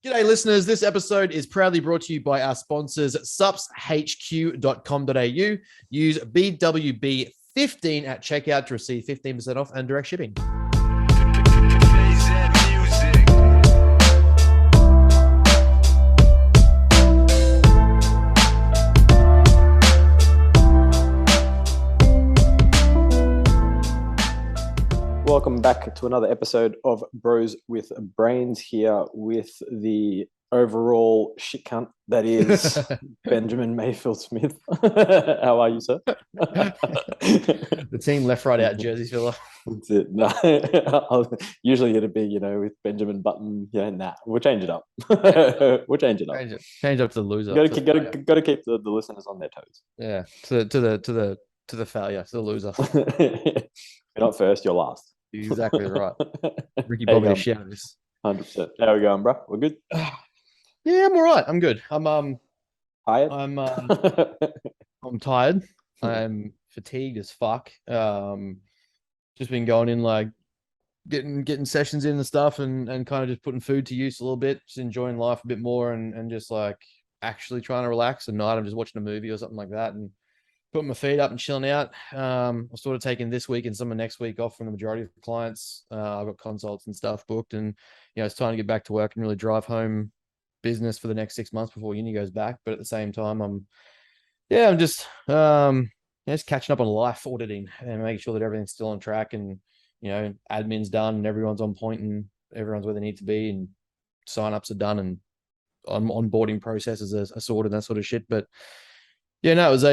G'day, listeners. This episode is proudly brought to you by our sponsors, supshq.com.au. Use BWB15 at checkout to receive 15% off and direct shipping. Welcome back to another episode of Bros with Brains, here with the overall shit cunt that is Benjamin Mayfield Smith. How are you, sir? The team left, right out Jersey filler. That's it. No, usually it'd be, with Benjamin Button. Yeah, nah, we'll change it up. We'll change it up. Change up to the loser. Got to keep the listeners on their toes. Yeah, to the failure, to the loser. You're not first, you're last. Exactly right. Ricky Bobby to shout this. 100%. How we going, bro? We're good. Yeah, I'm all right. I'm good. I'm tired. I'm tired. I'm fatigued as fuck. Just been going in like getting sessions in and stuff, and kind of just putting food to use a little bit, just enjoying life a bit more, and just like actually trying to relax. At night, I'm just watching a movie or something like that, and putting my feet up and chilling out. I'm sort of taking this week and some of next week off from the majority of the clients. I've got consults and stuff booked, and it's time to get back to work and really drive home business for the next 6 months before uni goes back. But at the same time, I'm just catching up on life auditing and making sure that everything's still on track, and admin's done and everyone's on point and everyone's where they need to be, and sign-ups are done and onboarding processes are sorted and that sort of shit. But yeah, no, it was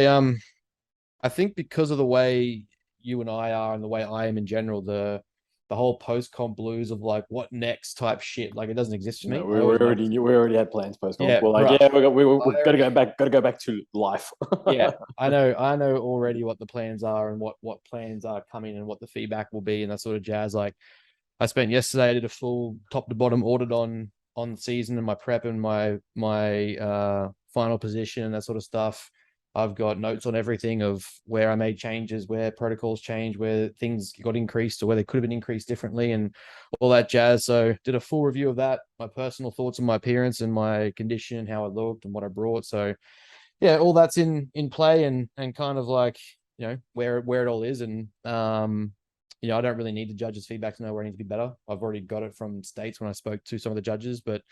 I think because of the way you and I are and the way I am in general, the whole post-comp blues of like what next type shit, like it doesn't exist for me. No, we already had plans post-comp. Yeah, we're like, we're gotta go back to life. Yeah, I know already what the plans are and what plans are coming and what the feedback will be and that sort of jazz. Like I spent yesterday, I did a full top to bottom audit on the season and my prep and my final position and that sort of stuff. I've got notes on everything of where I made changes, where protocols changed, where things got increased or where they could have been increased differently and all that jazz. So did a full review of that, my personal thoughts on my appearance and my condition, how I looked and what I brought. So yeah, all that's in play and kind of like, where it all is. And, I don't really need the judges' feedback to know where I need to be better. I've already got it from states when I spoke to some of the judges, but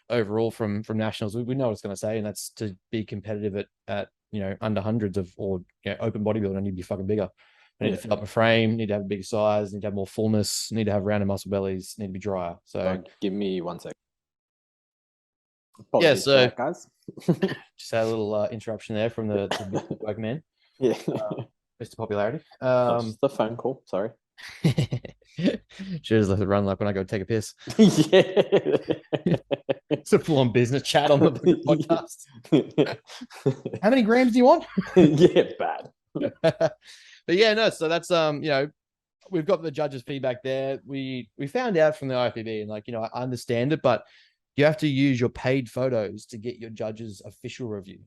overall from nationals, we know what it's going to say. And that's to be competitive at under hundreds of, or open bodybuilding, I need to be fucking bigger. I need to fill up my frame, need to have a bigger size, need to have more fullness, need to have rounded muscle bellies, need to be drier. So give me 1 second. Yeah, so that, guys. Just had a little interruption there from the big man. Yeah. Mr. Popularity. Just a phone call, sorry. Should have let it run like when I go take a piss. Yeah. It's a full-on business chat on the podcast. How many grams do you want? Yeah, bad. But yeah, no, so that's we've got the judges' feedback there. We found out from the IFBB, and I understand it, but you have to use your paid photos to get your judges' official review.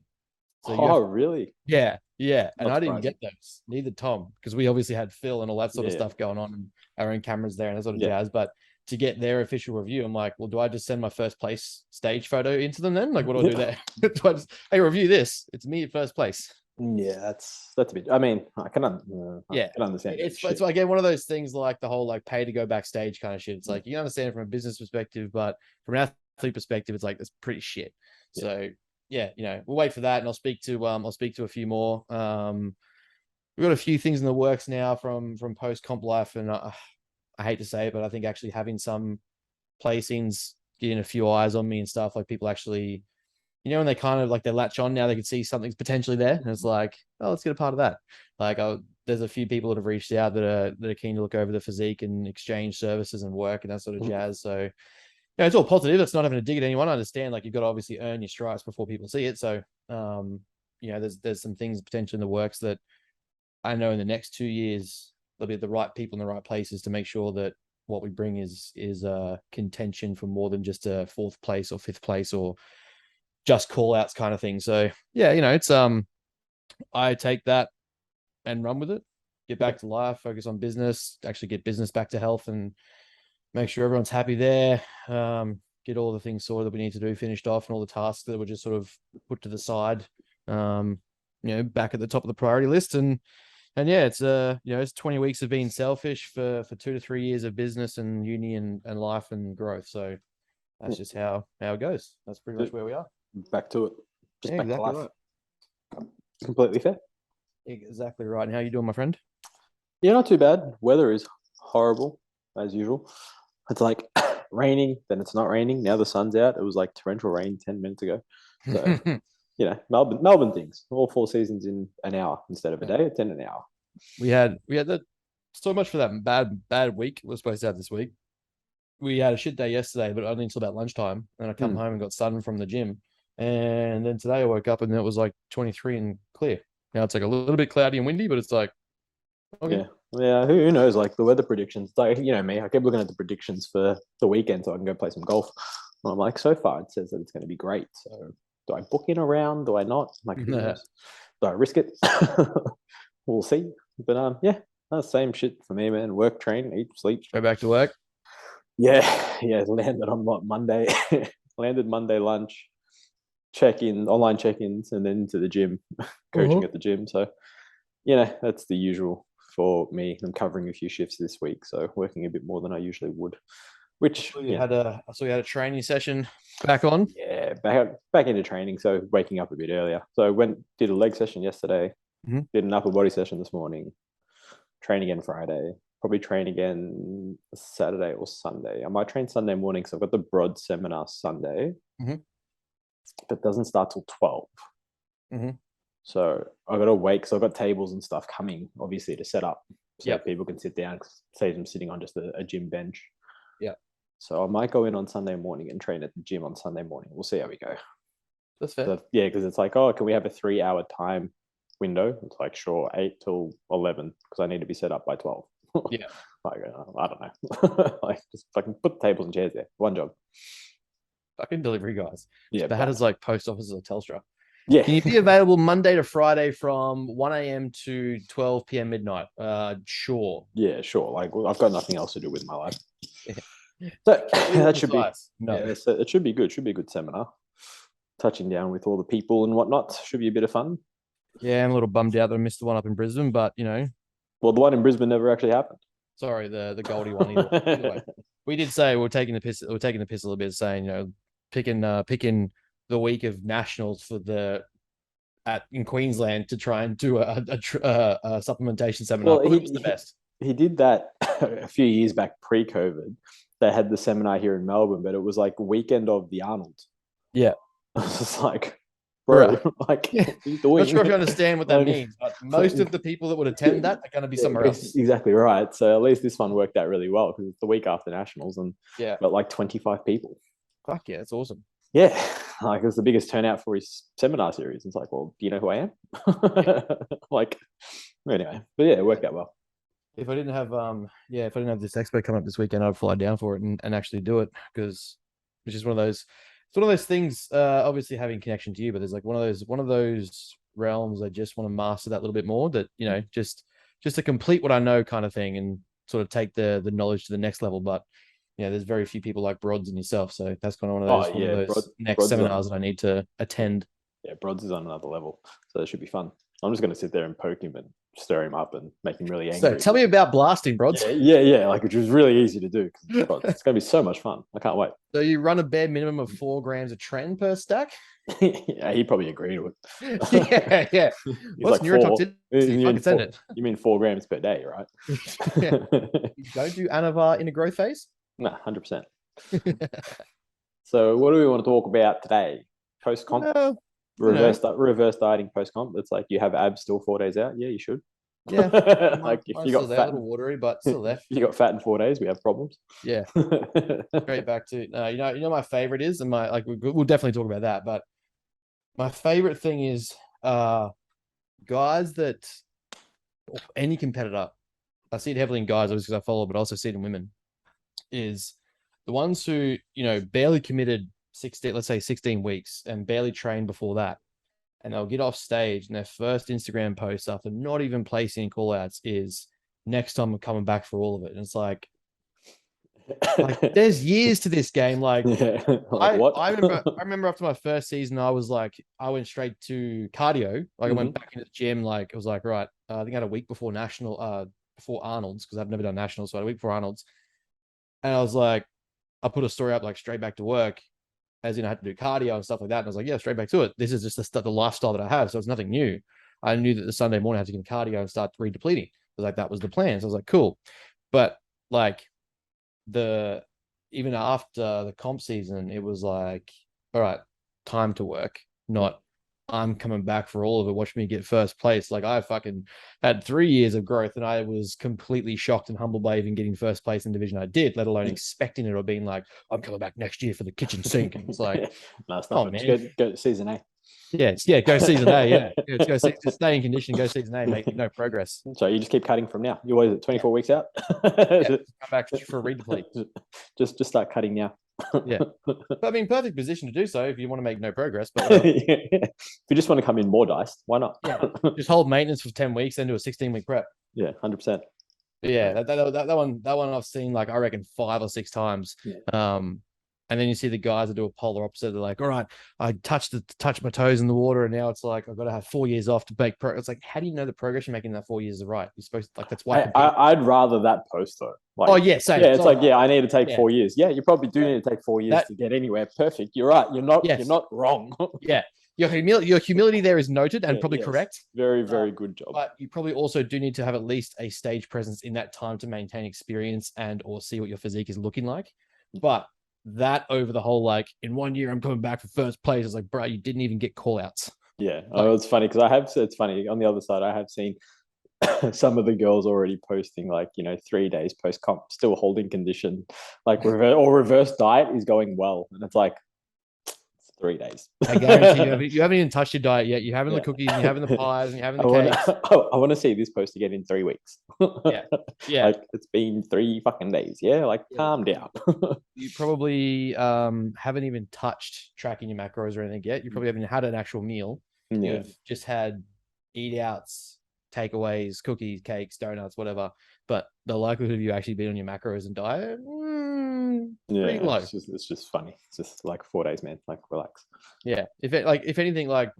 So really? Yeah. And Not I didn't surprising. get those. Neither Tom, because we obviously had Phil and all that sort of stuff going on, and our own cameras there and that sort of jazz. But to get their official review, I'm like, well, do I just send my first place stage photo into them then? Like, what do I do there? Do I just, hey, review this? It's me at first place. Yeah, that's a bit. I mean, I can understand. It's again one of those things like the whole like pay to go backstage kind of shit. It's like you understand it from a business perspective, but from an athlete perspective, it's like it's pretty shit. Yeah. So we'll wait for that, and I'll speak to a few more. We've got a few things in the works now from post comp life, and I hate to say it, but I think actually having some placings, getting a few eyes on me and stuff, like people actually, when they kind of like they latch on now, they can see something's potentially there, and it's like, oh, let's get a part of that. Like, there's a few people that have reached out that are keen to look over the physique and exchange services and work and that sort of jazz. So it's all positive. It's not having to dig at anyone. I understand, like, you've got to obviously earn your stripes before people see it. So, there's some things potentially in the works that I know in the next 2 years, there'll be the right people in the right places to make sure that what we bring is contention for more than just a 4th place or 5th place or just call outs kind of thing. So it's I take that and run with it, get back to life, focus on business, actually get business back to health and make sure everyone's happy there. Get get all the things sorted that we need to do finished off, and all the tasks that were just sort of put to the side, back at the top of the priority list. And yeah, it's it's 20 weeks of being selfish for 2 to 3 years of business and uni and life and growth. So that's just how it goes. That's pretty much where we are. Back to it. Just back exactly to life. right. Completely fair. Exactly right. And how you doing, my friend? Yeah, not too bad. Weather is horrible as usual. It's like raining, then it's not raining. Now the sun's out. It was like torrential rain 10 minutes ago. So Melbourne things. All 4 seasons in an hour instead of a day. It's in an hour. We had that so much for that bad week we're supposed to have this week. We had a shit day yesterday, but only until about lunchtime. And I come home and got sun from the gym. And then today I woke up and it was like 23 and clear. Now it's like a little bit cloudy and windy, but it's like okay. Yeah. Who knows? Like the weather predictions. Like me, I kept looking at the predictions for the weekend so I can go play some golf. And I'm like, so far it says that it's going to be great. So do I book in a round? Do I not? Like, do I risk it? We'll see. But same shit for me, man. Work, train, eat, sleep. Go back to work. Yeah. Landed on Monday. Landed Monday lunch. Online check-ins, and then to the gym, coaching at the gym. So, that's the usual for me. I'm covering a few shifts this week, so working a bit more than I usually would. Which I saw you had a training session back on. Yeah, back into training. So waking up a bit earlier. So did a leg session yesterday. Did an upper body session this morning. Train again Friday. Probably train again Saturday or Sunday. I might train Sunday morning. So I've got the Broad seminar Sunday. But doesn't start till 12. So I got to wait because I've got tables and stuff coming, obviously, to set up so that people can sit down. Save them sitting on just a gym bench. Yeah. So I might go in on Sunday morning and train at the gym on Sunday morning. We'll see how we go. That's fair. So, because it's like, can we have a 3-hour time window? It's like, sure, 8 till 11 because I need to be set up by 12. Yeah. I don't know. Like, just fucking put the tables and chairs there. One job. Fucking delivery guys. Yeah. Bad as like post offices or Telstra. Yeah. Can you be available Monday to Friday from 1 a.m. to 12 p.m. midnight? Sure. Yeah, sure. Like, I've got nothing else to do with my life. So that should be it should be good. Should be a good seminar. Touching down with all the people and whatnot. Should be a bit of fun. Yeah, I'm a little bummed out that I missed the one up in Brisbane, but Well, the one in Brisbane never actually happened. Sorry, the Goldie one. Either way. We did say we're taking the piss. We're taking the piss a little bit, saying picking the week of nationals for in Queensland to try and do a supplementation seminar. Well, who's the best? He did that a few years back pre-COVID. They had the seminar here in Melbourne, but it was like weekend of the Arnold. Yeah. I was just like, bro, like, what are you doing? Not sure if you understand what that means, but most of the people that would attend that are going to be somewhere else. Exactly right. So at least this one worked out really well because it's the week after nationals and got like 25 people. Fuck yeah, that's awesome. Yeah, like it was the biggest turnout for his seminar series. It's like, well, do you know who I am? Like, anyway, but yeah, it worked out well. If I didn't have this expo coming up this weekend, I'd fly down for it and actually do it because it's just one of those. It's one of those things. Obviously, having connection to you, but there's like one of those realms I just want to master that little bit more. That just to complete what I know, kind of thing, and sort of take the knowledge to the next level. But there's very few people like Broads and yourself, so that's kind of one of those next Broads seminars that I need to attend. Yeah, Broads is on another level, so that should be fun. I'm just going to sit there and poke him and stir him up and make him really angry. So tell me about blasting, Broads. Yeah, like which was really easy to do. It's going to be so much fun. I can't wait. So you run a bare minimum of 4 grams of tren per stack? Yeah, he probably agreed with it. Yeah. What's like neurotoxicity? You mean 4 grams per day, right? You don't do Anavar in a growth phase? No, 100%. So what do we want to talk about today? Post-comp? Reverse dieting post-comp. It's like you have abs still 4 days out. Yeah, you should. Yeah. Like if you got fat, a little watery, but still left. You got fat in 4 days, we have problems. Yeah. Straight back to my favorite is, and we'll definitely talk about that, but my favorite thing is guys that any competitor, I see it heavily in guys obviously because I follow, but I also see it in women, is the ones who, barely committed 16 weeks and barely trained before that. And they'll get off stage and their first Instagram post after not even placing call outs is next time I'm coming back for all of it. And it's like, Like, there's years to this game. Like, Yeah. Like what? I remember after my first season, I went straight to cardio. Like, I went back into the gym. Like, it was like, right, I think I had a week before before Arnold's, because I've never done nationals. So I had a week before Arnold's. And I was like, I put a story up like straight back to work, as in I had to do cardio and stuff like that. And I was like, yeah, straight back to it. This is just the lifestyle that I have. So it's nothing new. I knew that the Sunday morning I had to get cardio and start redepleting. Like, that was the plan. So I was like, cool. But like, even after the comp season, it was like, all right, time to work, not I'm coming back for all of it. Watch me get first place. Like, I fucking had 3 years of growth, and I was completely shocked and humbled by even getting first place in division I did, let alone expecting it or being like, I'm coming back next year for the kitchen sink. And it's like, no, it's oh not. man, Just go to season A. yeah, go season A. Yeah, just stay in condition, go season A, make no progress. So you just keep cutting from now. You're always 24 weeks out. Come back for a redeplete. Just start cutting now. Yeah, but I mean, perfect position to do so if you want to make no progress. But if you just want to come in more diced, why not? Yeah, just hold maintenance for 10 weeks, then do a 16-week prep. Yeah, 100%. Yeah, that one I've seen, like, I reckon 5 or 6 times. Yeah. And then you see the guys that do a polar opposite. They're like, all right, I touched my toes in the water, and now it's like I've got to have 4 years off to make progress. It's like, how do you know the progress you're making in that 4 years is right? You're supposed to, like, that's why. I'd rather that post though. Like, oh yeah, same. Yeah, it's like, yeah, I need to take Yeah. 4 years. Yeah, you probably do need to take 4 years to get anywhere. Perfect. You're right. You're not wrong. Yeah. Your humility there is noted and probably correct. Very, very good job. But you probably also do need to have at least a stage presence in that time to maintain experience and or see what your physique is looking like. But that over the whole, like, in 1 year I'm coming back for first place, it's like, bro, you didn't even get call outs. Yeah. Oh, it's funny because it's funny on the other side. I have seen some of the girls already posting, like, 3 days post comp, still holding condition, like reverse diet is going well, and it's like, 3 days. I guarantee you haven't even touched your diet yet. You're having the cookies, and you're having the pies, and you're having the cakes. I want to see this post again in 3 weeks. Yeah. Like, it's been 3 fucking days. Yeah, like, calm down. You probably haven't even touched tracking your macros or anything yet. You probably haven't had an actual meal. Yeah. You've just had eat outs, takeaways, cookies, cakes, donuts, whatever. But the likelihood of you actually being on your macros and diet, pretty low. It's just funny. It's just like 4 days, man. Like, relax. Yeah. If anything, like,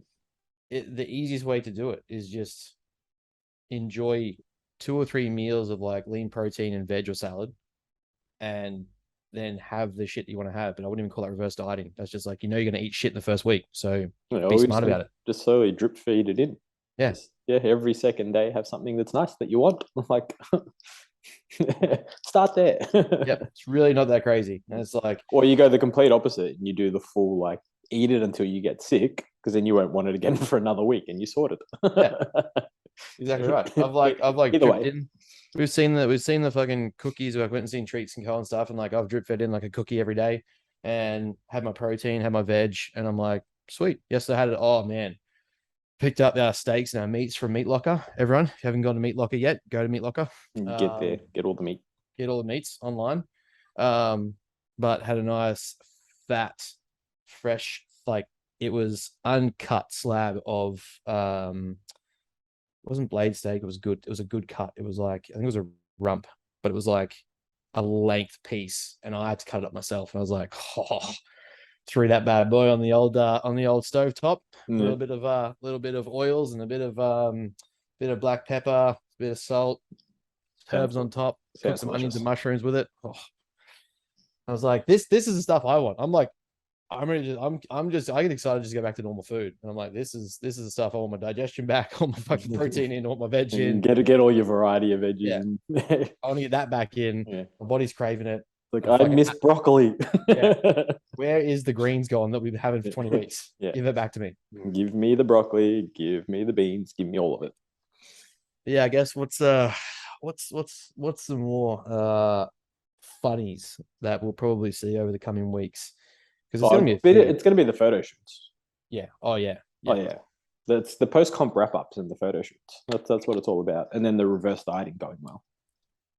the easiest way to do it is just enjoy 2 or 3 meals of, like, lean protein and veg or salad, and then have the shit you want to have. But I wouldn't even call that reverse dieting. That's just like, you're going to eat shit in the first week. So be smart about it. Just slowly drip feed it in. Yes. Yeah. Every second day, have something that's nice that you want. Like, start there. Yep. It's really not that crazy. And it's like, or you go the complete opposite and you do the full, like, eat it until you get sick, because then you won't want it again for another week, and you sort it. Yeah. Exactly right. I've dripped in. We've seen the fucking cookies. I've went and seen Treats and Co and stuff, and like, I've drip fed in like a cookie every day, and had my protein, had my veg, and I'm like, sweet. Yesterday I had it. Oh man, picked up our steaks and our meats from Meat Locker. Everyone, if you haven't gone to Meat Locker yet, go to Meat Locker. Get there, get all the meat. Get all the meats online. But had a nice fat, fresh, like, it was uncut slab of it wasn't blade steak. It was good. It was a good cut. It was like, I think it was a rump, but it was like a length piece, and I had to cut it up myself. And I was like, threw that bad boy on the old stove top. A little bit of oils and a bit of black pepper, a bit of salt, herbs on top. Cook some onions and mushrooms with it. I was like, this is the stuff I want. I'm like, I get excited just to go back to normal food. And I'm like, this is the stuff I want my digestion back, I want my fucking protein in, I want my veg in. Get all your variety of veggies. Yeah. I want to get that back in. Yeah. My body's craving it. Like, I miss broccoli. Yeah. Where is the greens gone that we've been having for 20 weeks? Yeah. Give it back to me. Give me the broccoli, give me the beans, give me all of it. Yeah, I guess what's some more funnies that we'll probably see over the coming weeks? Because it's going to be the photo shoots. Yeah. Oh yeah. Oh yeah. That's the post comp wrap ups and the photo shoots. That's what it's all about. And then the reverse dieting going well.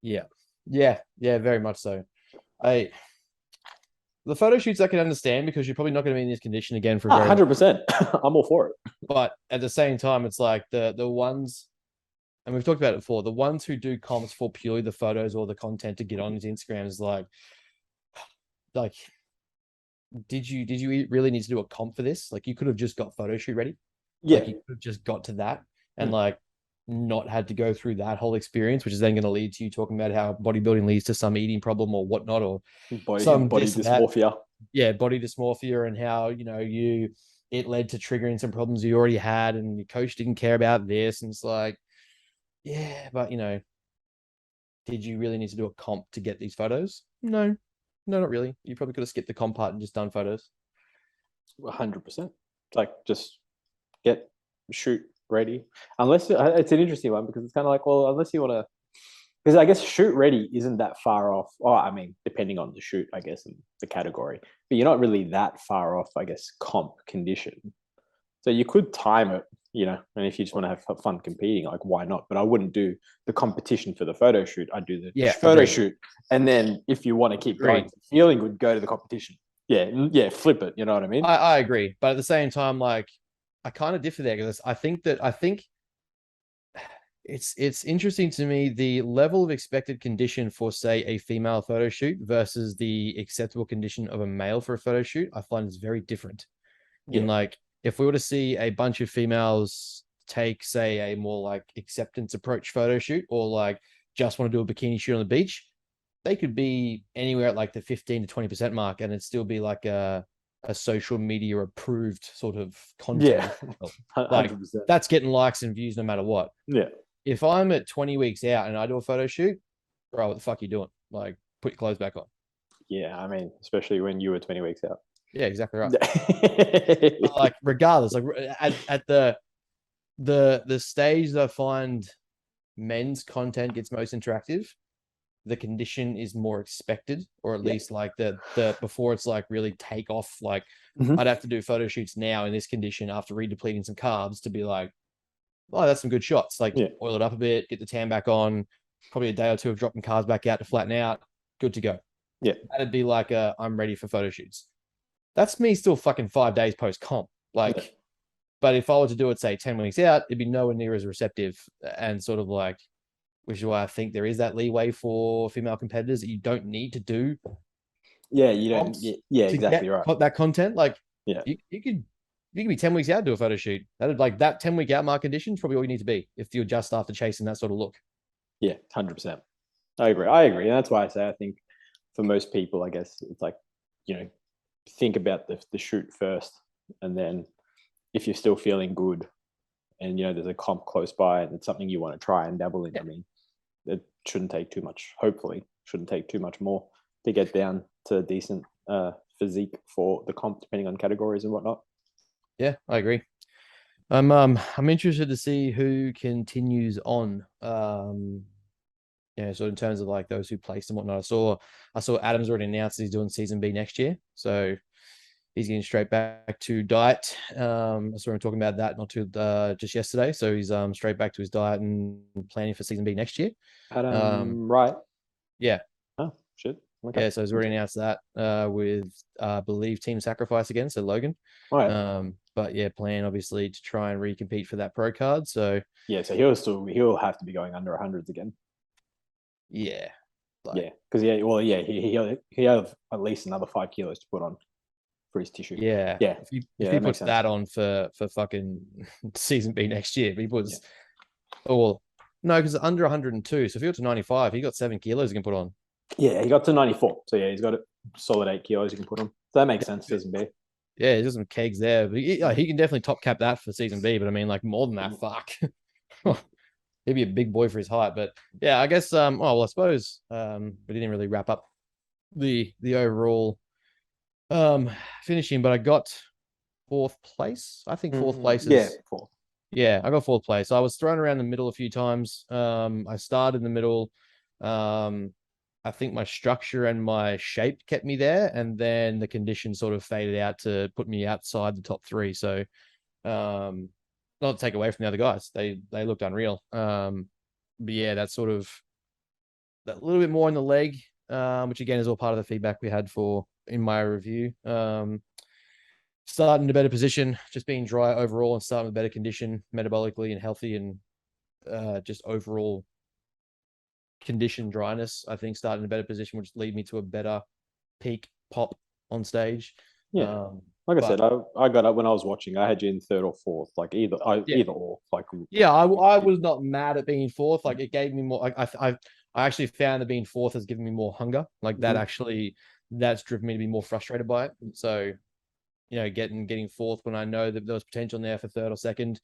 Yeah. Very much so. The photo shoots I can understand, because you're probably not going to be in this condition again for 100%. I'm all for it. But at the same time, it's like the ones, and we've talked about it before, the ones who do comps for purely the photos or the content to get on his Instagram is like, like, did you really need to do a comp for this? Like, you could have just got photo shoot ready. Yeah. Like, you could have just got to that and like not had to go through that whole experience, which is then going to lead to you talking about how bodybuilding leads to some eating problem or whatnot, or some body dysmorphia. Yeah, body dysmorphia, and how, you know, it led to triggering some problems you already had, and your coach didn't care about this, and it's like, yeah, but you know, did you really need to do a comp to get these photos? No, not really. You probably could have skipped the comp part and just done photos. 100%. Like, just get shoot ready. Unless it's an interesting one, because it's kind of like, well, unless you want to, because I guess shoot ready isn't that far off. Oh, I mean, depending on the shoot, I guess, and the category, but you're not really that far off, I guess, comp condition. So you could time it, you know, and if you just want to have fun competing, like, why not? But I wouldn't do the competition for the photo shoot. I'd do the photo shoot. And then if you want to keep going, feeling good, go to the competition. Yeah, flip it. You know what I mean? I agree. But at the same time, like, I kind of differ there, because I think it's interesting to me, the level of expected condition for, say, a female photo shoot versus the acceptable condition of a male for a photo shoot. I find it's very different. In like, if we were to see a bunch of females take, say, a more like acceptance approach photo shoot, or like just want to do a bikini shoot on the beach, they could be anywhere at like the 15 to 20% mark, and it'd still be like a social media approved sort of content. Yeah, like that's getting likes and views no matter what. Yeah. If I'm at 20 weeks out and I do a photo shoot, bro, what the fuck are you doing? Like, put your clothes back on. Yeah, I mean, especially when you were 20 weeks out. Yeah, exactly right. Like, regardless, like at the stage that I find men's content gets most interactive, the condition is more expected, or at least like the before it's like really take off. Like, I'd have to do photo shoots now in this condition after redepleting some carbs to be like, oh, that's some good shots. Like, oil it up a bit, get the tan back on, probably a day or two of dropping carbs back out to flatten out, good to go. Yeah, that'd be like I'm ready for photo shoots. That's me still fucking 5 days post comp. Like, but if I were to do it, say, 10 weeks out, it'd be nowhere near as receptive, and sort of like, which is why I think there is that leeway for female competitors that you don't need to do. Yeah, you don't. Yeah, exactly right. That content, like, yeah, you could be 10 weeks out to do a photo shoot. That'd, like, that 10-week out mark condition is probably all you need to be if you're just after chasing that sort of look. Yeah, 100%. I agree, and that's why I say I think for most people, I guess it's like, you know, think about the shoot first, and then if you're still feeling good, and you know there's a comp close by and it's something you want to try and dabble in. I mean, it shouldn't take too much. Hopefully, shouldn't take too much more to get down to a decent physique for the comp, depending on categories and whatnot. Yeah, I agree. I'm interested to see who continues on. So in terms of like those who placed and whatnot, I saw Adams already announced he's doing season B next year, so he's getting straight back to diet. I saw him talking about that not too just yesterday. So he's straight back to his diet and planning for season B next year. Right. Yeah. Oh shit. Okay. Yeah, so he's already announced that with I believe Team Sacrifice again, so Logan. Right. But yeah, plan obviously to try and recompete for that pro card. So yeah, so he'll have to be going under 100s again. Yeah. Yeah, because he have at least another 5 kilos to put on for his tissue. Yeah. Yeah. If he puts that on for fucking season B next year, if he puts no, because under 102. So if he got to 95, he got 7 kilos he can put on. Yeah, he got to 94. So yeah, he's got a solid 8 kilos he can put on. So that makes sense, season B. Yeah, he's got some kegs there. But he can definitely top cap that for season B. But I mean, like, more than that, fuck. He'd be a big boy for his height. But yeah, I guess I suppose we didn't really wrap up the overall finishing, but I got 4th place. I think 4th place is yeah, 4th. Yeah, I got 4th place. I was thrown around the middle a few times. I started in the middle. I think my structure and my shape kept me there, and then the condition sort of faded out to put me outside the top 3. So, not to take away from the other guys, they looked unreal. But yeah, that's sort of that little bit more in the leg, which again is all part of the feedback we had in my review. Starting in a better position, just being dry overall, and starting with better condition, metabolically and healthy, and just overall condition dryness. I think starting in a better position would lead me to a better peak pop on stage. Yeah. Like I said, I got up when I was watching. I had you in third or fourth, like either or. Like I was not mad at being fourth. Like it gave me more. Like I actually found that being fourth has given me more hunger. Like that actually that's driven me to be more frustrated by it. So getting fourth when I know that there was potential in there for third or second,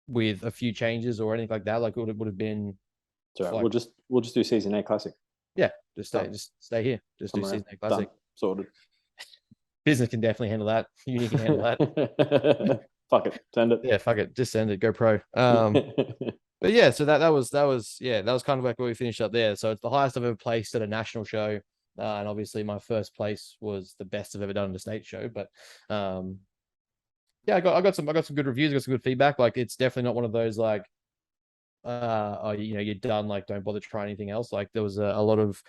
with a few changes or anything like that, like it would have been. So like, we'll just do season 8 classic. Yeah, just stay here. Just do season 8 classic. Done. Sorted. Business can definitely handle that. Uni can handle that. Fuck it, send it. Yeah, fuck it, just send it. Go pro. But yeah, so that was kind of like where we finished up there. So it's the highest I've ever placed at a national show, and obviously my first place was the best I've ever done at a state show. But yeah, I got some good reviews, I got some good feedback. Like it's definitely not one of those like you're done, like don't bother trying anything else. Like there was a lot of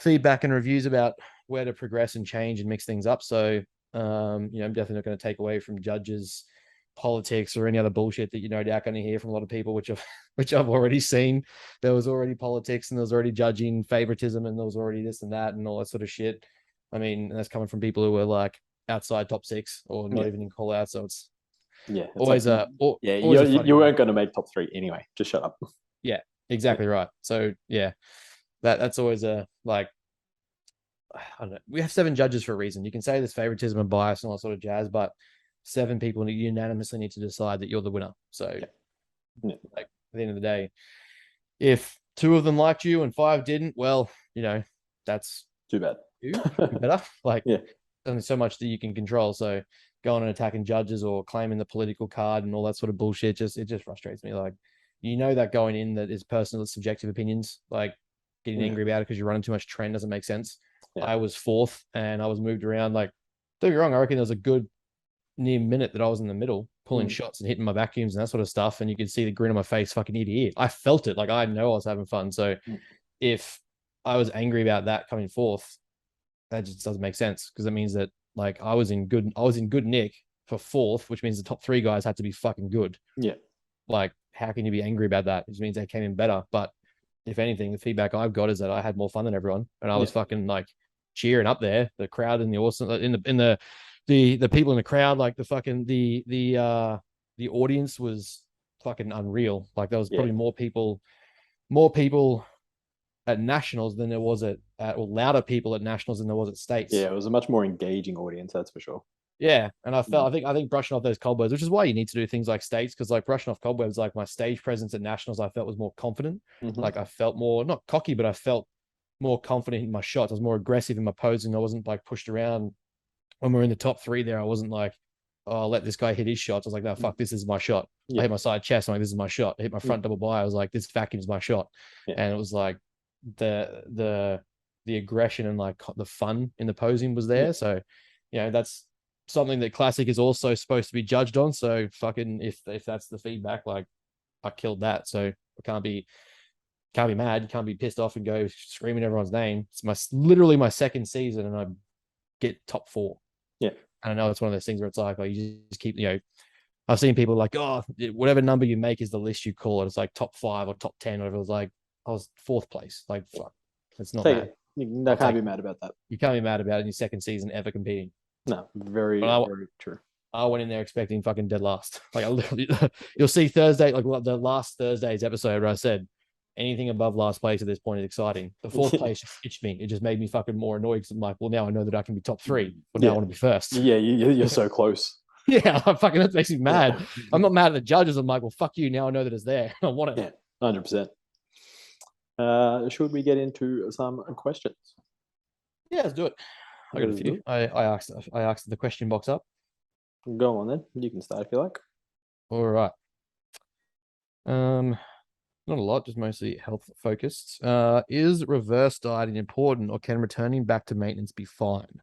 feedback and reviews about where to progress and change and mix things up. So I'm definitely not going to take away from judges politics or any other bullshit that no doubt going to hear from a lot of people, which I've already seen. There was already politics and there was already judging favoritism and there was already this and that and all that sort of shit. I mean, that's coming from people who were like outside top 6 or not even in call out. So it's always like, you weren't going to make top 3 anyway. Just shut up. Yeah, exactly right. So yeah, that's always a like. I don't know. We have 7 judges for a reason. You can say there's favoritism and bias and all that sort of jazz, but 7 people unanimously need to decide that you're the winner. So, like at the end of the day, if 2 of them liked you and 5 didn't, well, that's too bad. Better. Like, only so much that you can control. So, going and attacking judges or claiming the political card and all that sort of bullshit it just frustrates me. Like, that going in that is personal, subjective opinions. Like, getting angry about it because you're running too much trend doesn't make sense. Yeah. I was 4th and I was moved around. Like, don't get me wrong, I reckon there was a good near minute that I was in the middle pulling shots and hitting my vacuums and that sort of stuff, and you could see the grin on my face fucking ear to ear. I felt it. Like, I know I was having fun. So if I was angry about that coming 4th, that just doesn't make sense, because it means that like I was in good nick for 4th, which means the top 3 guys had to be fucking good. Yeah. Like, how can you be angry about that? It just means they came in better. But if anything, the feedback I've got is that I had more fun than everyone, and I was fucking like cheering up there, the crowd and the awesome the people in the crowd, like the fucking the audience was fucking unreal. Like there was probably more people at nationals than there was or louder people at nationals than there was at states. Yeah, it was a much more engaging audience, that's for sure. Yeah, and I think brushing off those cobwebs, which is why you need to do things like states, because like brushing off cobwebs, like my stage presence at nationals, I felt was more confident. Like I felt more not cocky, but I felt more confident in my shots. I was more aggressive in my posing. I wasn't like pushed around. When we were in the top 3 there, I wasn't like, oh, I'll let this guy hit his shots. I was like, no, fuck, this is my shot. I hit my side chest. I'm like, this is my shot. I hit my front double by. I was like, this vacuum is my shot. And it was like the aggression and like the fun in the posing was there. So, that's something that classic is also supposed to be judged on. So fucking if that's the feedback, like I killed that. So I can't be mad. You can't be pissed off and go screaming everyone's name. It's literally my 2nd season and I get top 4. Yeah. And I know it's one of those things where it's like you just keep, I've seen people like, oh, whatever number you make is the list you call it. It's like top 5 or top 10, or whatever. It was like, I was 4th place. Like, fuck. It's not bad. You can't be mad about that. You can't be mad about it in your 2nd season ever competing. No, very true. I went in there expecting fucking dead last. Like, I literally, you'll see Thursday, like the last Thursday's episode where I said, anything above last place at this point is exciting. The 4th place just itched me. It just made me fucking more annoyed, because I'm like, well, now I know that I can be top 3, but now I want to be first. Yeah, you're so close. Yeah, that makes me mad. I'm not mad at the judges. I'm like, well, fuck you. Now I know that it's there. I want it. Yeah, 100%. Should we get into some questions? Yeah, let's do it. I got a few. I asked the question box up. Go on then. You can start if you like. All right. Not a lot, just mostly health focused. Is reverse dieting important, or can returning back to maintenance be fine?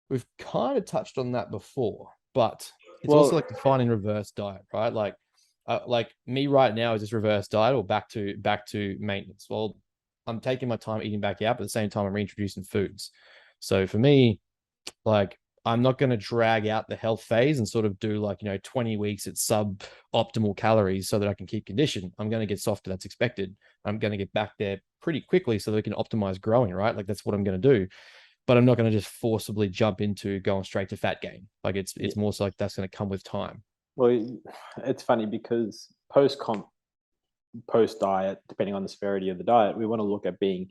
We've kind of touched on that before, but it's also like defining reverse diet, right? Like me right now is this reverse diet or back to maintenance. Well, I'm taking my time eating back out, but at the same time I'm reintroducing foods. So for me, like I'm not going to drag out the health phase and sort of do like, 20 weeks at sub-optimal calories so that I can keep condition. I'm going to get softer. That's expected. I'm going to get back there pretty quickly so that we can optimize growing, right? Like that's what I'm going to do. But I'm not going to just forcibly jump into going straight to fat gain. Like it's more so like that's going to come with time. Well, it's funny because post-comp, post-diet, depending on the severity of the diet, we want to look at being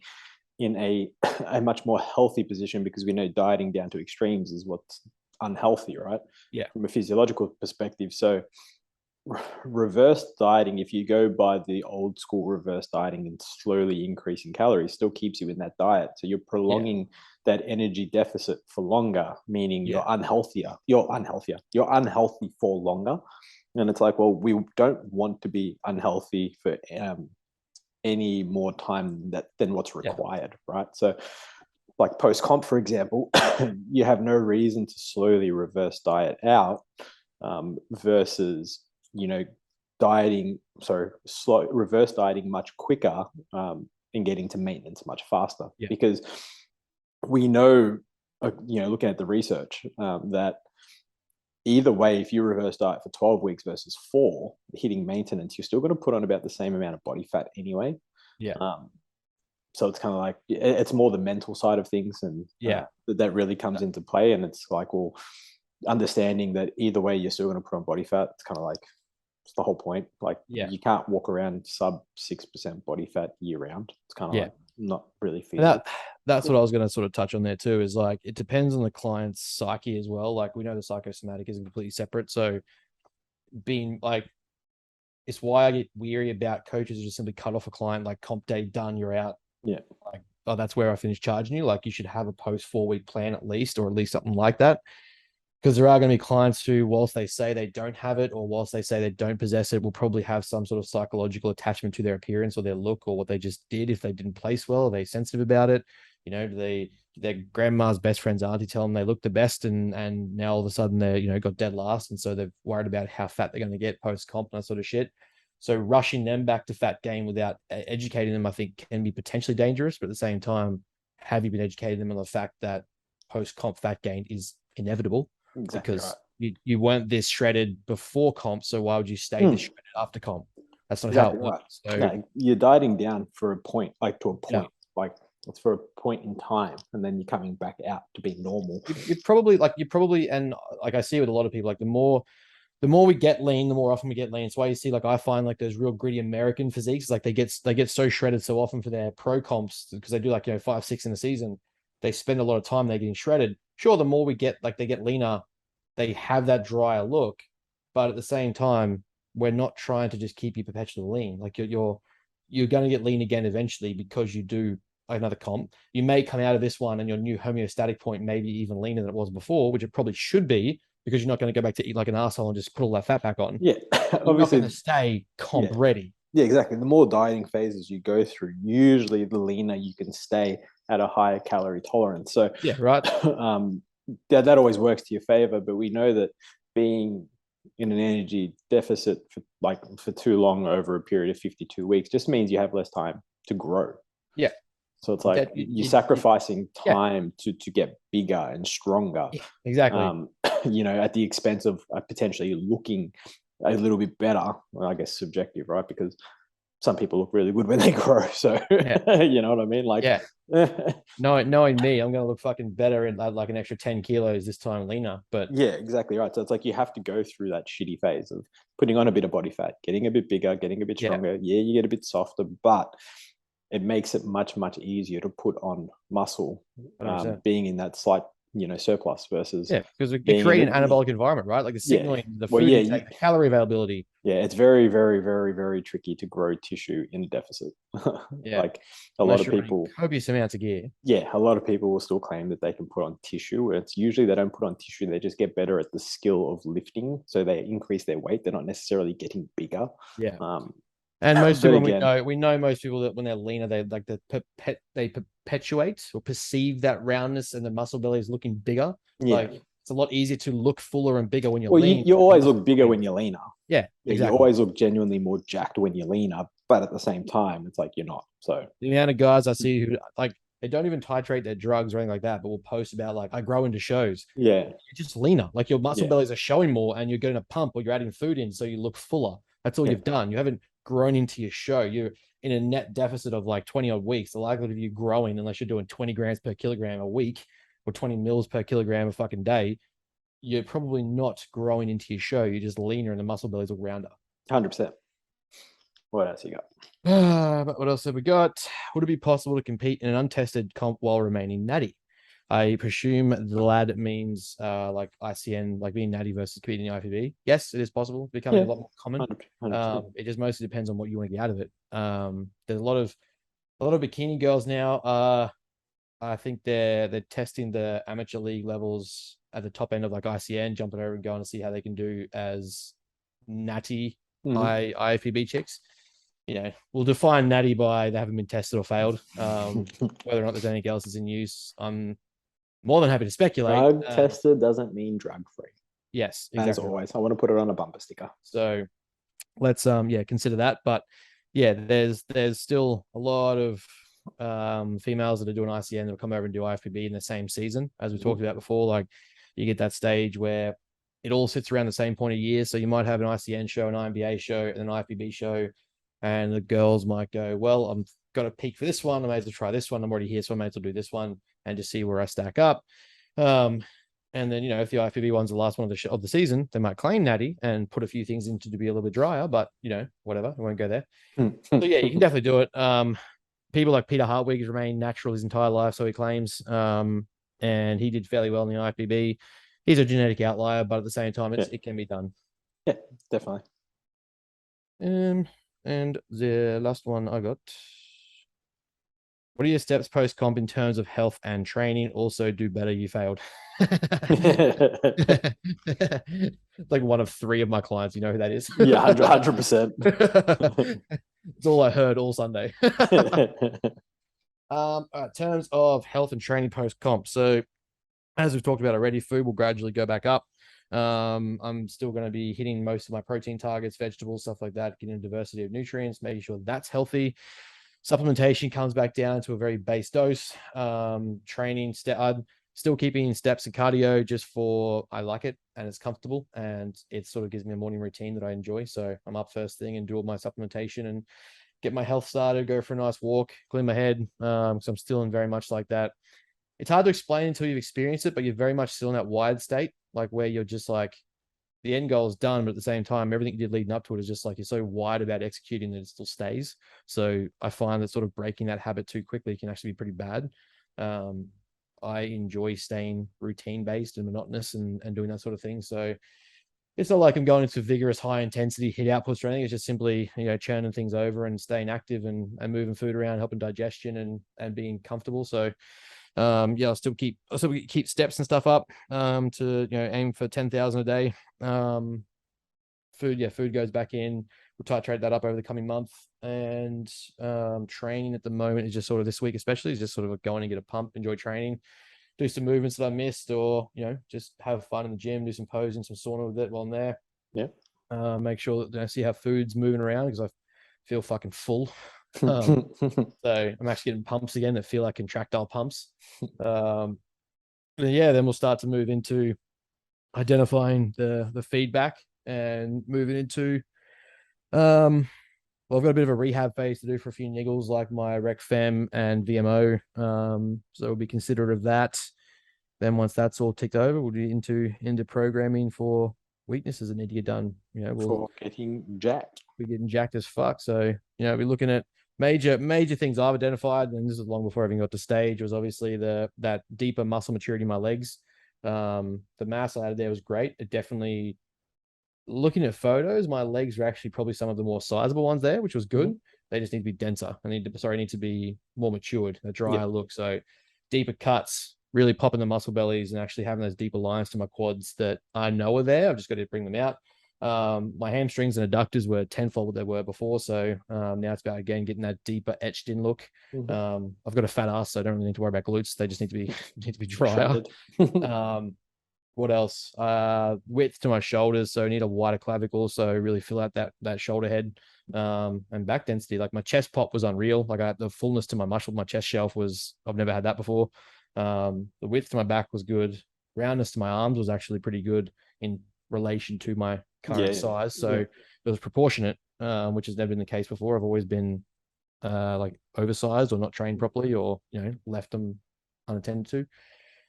in a much more healthy position, because we know dieting down to extremes is what's unhealthy, right? Yeah. From a physiological perspective. So reverse dieting, if you go by the old school reverse dieting and slowly increasing calories, still keeps you in that diet. So you're prolonging that energy deficit for longer, meaning you're unhealthy for longer. And it's like, well, we don't want to be unhealthy for any more time than what's required, right? So like post-comp, for example, you have no reason to slowly reverse diet out versus, reverse dieting much quicker and getting to maintenance much faster. Because we know, looking at the research, that either way, if you reverse diet for 12 weeks versus 4, hitting maintenance, you're still going to put on about the same amount of body fat anyway. So it's kind of like, it's more the mental side of things, and that really comes into play. And it's like, well, understanding that either way, you're still going to put on body fat. It's kind of like, it's the whole point. Like, you can't walk around sub 6% body fat year round. It's kind of like not really feasible. That's what I was going to sort of touch on there too, is like, it depends on the client's psyche as well. Like we know the psychosomatic is completely separate. So being like, it's why I get weary about coaches who just simply cut off a client, like comp day done, you're out. Like, oh, that's where I finish charging you. Like you should have a post 4-week plan at least, or at least something like that. Because there are going to be clients who, whilst they say they don't have it, or whilst they say they don't possess it, will probably have some sort of psychological attachment to their appearance or their look or what they just did. If they didn't place well, are they sensitive about it? Do their grandma's best friend's auntie tell them they look the best, and now all of a sudden they're got dead last, and so they're worried about how fat they're going to get post comp and that sort of shit. So rushing them back to fat gain without educating them, I think, can be potentially dangerous. But at the same time, have you been educating them on the fact that post comp fat gain is inevitable? Exactly, because you weren't this shredded before comp, so why would you stay this shredded after comp? That's not how it works. So, no, you're dieting down for a point, like to a point, like it's for a point in time, and then you're coming back out to be normal. You're probably, and like I see with a lot of people, like the more we get lean, the more often we get lean. It's why you see, like I find like those real gritty American physiques, like they get so shredded so often for their pro comps, because they do like 5-6 in a season. They spend a lot of time there getting shredded. Sure, the more we get, like they get leaner, they have that drier look, but at the same time, we're not trying to just keep you perpetually lean. Like you're going to get lean again eventually because you do another comp. You may come out of this one and your new homeostatic point may be even leaner than it was before, which it probably should be, because you're not going to go back to eat like an asshole and just put all that fat back on. Yeah, you're not going to stay comp ready. Yeah, exactly. The more dieting phases you go through, usually the leaner you can stay at a higher calorie tolerance. So that always works to your favor. But we know that being in an energy deficit for too long over a period of 52 weeks just means you have less time to grow. Yeah. So it's like you're sacrificing time to get bigger and stronger. Yeah, exactly. At the expense of potentially looking a little bit better. Well, I guess subjective, right? Because some people look really good when they grow. So you know what I mean? Like, knowing me, I'm going to look fucking better in like an extra 10 kilos this time leaner. But yeah, exactly right. So it's like you have to go through that shitty phase of putting on a bit of body fat, getting a bit bigger, getting a bit stronger. Yeah, you get a bit softer, but it makes it much, much easier to put on muscle, being in that slight surplus versus because you create an anabolic environment, right? Like the signaling, the food intake, the calorie availability. Yeah, it's very, very, very, very tricky to grow tissue in a deficit. Like a lot of people, copious amounts of gear. Yeah, a lot of people will still claim that they can put on tissue. It's usually they don't put on tissue; they just get better at the skill of lifting. So they increase their weight. They're not necessarily getting bigger. Yeah. And most people, we know most people that when they're leaner, they they perpetuate or perceive that roundness and the muscle belly is looking bigger. Yeah. Like it's a lot easier to look fuller and bigger when you're lean. You always look bigger when you're leaner. Yeah, exactly. You always look genuinely more jacked when you're leaner, but at the same time, it's like you're not. So the amount of guys I see who like they don't even titrate their drugs or anything like that, but will post about like I grow into shows. Yeah. You're just leaner. Like your muscle Yeah. bellies are showing more, and you're getting a pump or you're adding food in, so you look fuller. That's all Yeah. you've done. You haven't grown into your show. You're in a net deficit of like 20 odd weeks. The likelihood of you growing, unless you're doing 20 grams per kilogram a week or 20 mils per kilogram a fucking day, you're probably not growing into your show. You're just leaner and the muscle bellies look rounder. 100%. What else you got? But what else have we got? Would it be possible to compete in an untested comp while remaining natty? I presume the lad means like ICN, like being natty versus competing in the IFBB. Yes, it is possible. It's becoming a lot more common. 100%. It just mostly depends on what you want to get out of it. There's a lot of bikini girls now. I think they're testing the amateur league levels at the top end of like ICN, jumping over and going to see how they can do as natty IFBB chicks. You know, we'll define natty by they haven't been tested or failed. Whether or not there's anything else is in use, I'm more than happy to speculate. Drug tested doesn't mean drug free. Yes, exactly. As always, I want to put it on a bumper sticker. So let's consider that. But yeah, there's still a lot of females that are doing ICN that will come over and do IFBB in the same season, as we talked about before. Like you get that stage where it all sits around the same point of year. So you might have an ICN show, an INBA show, and an IFBB show. And the girls might go, well, I'm got a peak for this one. I may as well try this one. I'm already here, so I may as well do this one and just see where I stack up. And then, you know, if the IFBB one's the last one of the season, they might claim natty and put a few things into to be a little bit drier, but, you know, whatever. I won't go there. So, yeah, you can definitely do it. People like Peter Hartwig has remained natural his entire life, so he claims. And he did fairly well in the IFBB. He's a genetic outlier, but at the same time, it can be done. Yeah, definitely. And the last one I got. What are your steps post-comp in terms of health and training? Also, do better. You failed. Like one of 3 of my clients. You know who that is? Yeah, 100%. It's all I heard all Sunday. In terms of health and training post-comp. So, as we've talked about already, food will gradually go back up. I'm still going to be hitting most of my protein targets, vegetables, stuff like that, getting a diversity of nutrients, making sure that's healthy. Supplementation comes back down to a very base dose. Training, I'm still keeping steps and cardio just for I like it and it's comfortable and it sort of gives me a morning routine that I enjoy. So I'm up first thing and do all my supplementation and get my health started, go for a nice walk, clean my head. So I'm still in very much like that. It's hard to explain until you've experienced it, but you're very much still in that wired state, like where you're just like, the end goal is done, but at the same time, everything you did leading up to it is just like, you're so wide about executing that it still stays. So I find that sort of breaking that habit too quickly can actually be pretty bad. I enjoy staying routine based and monotonous and doing that sort of thing. So it's not like I'm going into vigorous, high intensity hit outputs or anything. It's just simply, you know, churning things over and staying active and moving food around, helping digestion and being comfortable. So I'll still keep steps and stuff up to, you know, aim for 10,000 a day. Food goes back in. We'll titrate that up over the coming month. And training at the moment is just sort of this week, especially, is just sort of going and get a pump, enjoy training, do some movements that I missed, or, you know, just have fun in the gym, do some posing, some sauna with it while I'm there. Yeah. Make sure that I see how food's moving around because I feel fucking full. So I'm actually getting pumps again that feel like contractile pumps. Then we'll start to move into identifying the feedback and moving into I've got a bit of a rehab phase to do for a few niggles like my Rec Fem and VMO. So we'll be considerate of that. Then once that's all ticked over, we'll be into programming for weaknesses that need to get done. You know, for getting jacked. We're getting jacked as fuck. So, you know, we're looking at major things I've identified, and this is long before I even got to stage, was obviously that deeper muscle maturity in my legs. The mass I added there was great. It definitely, looking at photos, my legs were actually probably some of the more sizable ones there, which was good. They just need to be denser. Need to be more matured, a drier look. So deeper cuts, really popping the muscle bellies and actually having those deeper lines to my quads that I know are there. I've just got to bring them out. My hamstrings and adductors were tenfold what they were before. So now it's about, again, getting that deeper etched in look. I've got a fat ass, so I don't really need to worry about glutes. They just need to be drier. What else? Width to my shoulders, so I need a wider clavicle, so really fill out that shoulder head. And back density, like my chest pop was unreal. Like the fullness to my muscle, my chest shelf was, I've never had that before. The width to my back was good. Roundness to my arms was actually pretty good in relation to my current size. So it was proportionate, which has never been the case before. I've always been like oversized or not trained properly, or left them unattended to.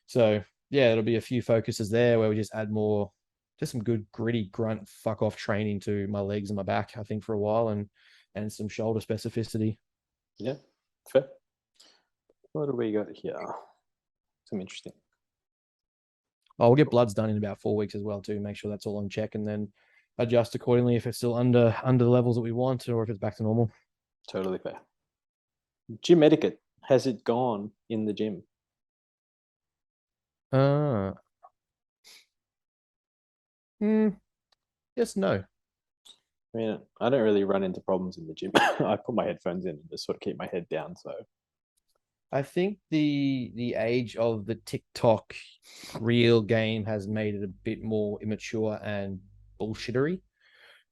So yeah, it'll be a few focuses there where we just add more, just some good gritty grunt fuck off training to my legs and my back, I think, for a while, and some shoulder specificity. Yeah, fair. What do we got here? Some interesting. We'll get bloods done in about 4 weeks as well too. Make sure that's all on check, and then adjust accordingly if it's still under the levels that we want, or if it's back to normal. Totally fair. Gym etiquette, has it gone in the gym? Yes, no. I mean, I don't really run into problems in the gym. I put my headphones in and just sort of keep my head down. So I think the age of the TikTok real game has made it a bit more immature and bullshittery.